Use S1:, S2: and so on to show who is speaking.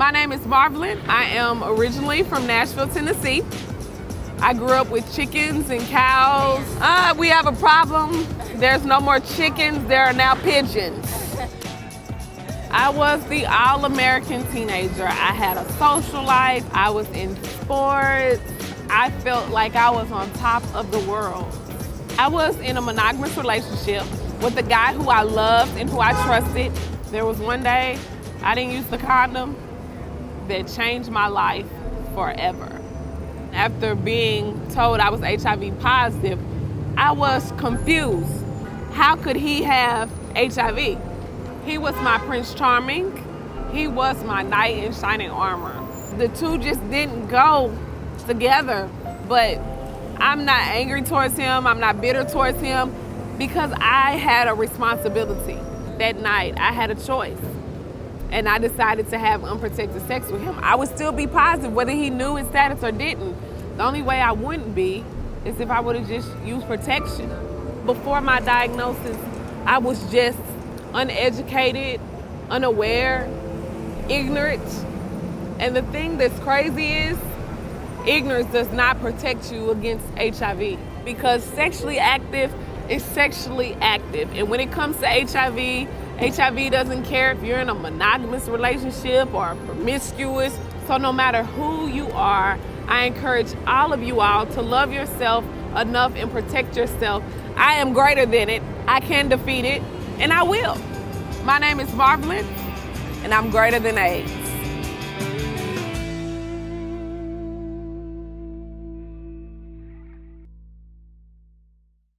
S1: My name is Marvelyn. I am originally from Nashville, Tennessee. I grew up with chickens and cows. We have a problem. There's no more chickens, there are now pigeons. I was the all-American teenager. I had a social life, I was in sports. I felt like I was on top of the world. I was in a monogamous relationship with a guy who I loved and who I trusted. There was one day I didn't use the condom that changed my life forever. After being told I was HIV positive, I was confused. How could he have HIV? He was my Prince Charming. He was my knight in shining armor. The two just didn't go together, but I'm not angry towards him, I'm not bitter towards him, because I had a responsibility. That night, I had a choice, and I decided to have unprotected sex with him. I would still be positive whether he knew his status or didn't. The only way I wouldn't be is if I would have just used protection. Before my diagnosis, I was just uneducated, unaware, ignorant. And the thing that's crazy is, ignorance does not protect you against HIV, because sexually active is sexually active. And when it comes to HIV, HIV doesn't care if you're in a monogamous relationship or promiscuous. So no matter who you are, I encourage all of you all to love yourself enough and protect yourself. I am greater than it. I can defeat it, and I will. My name is Marvelyn, and I'm greater than AIDS.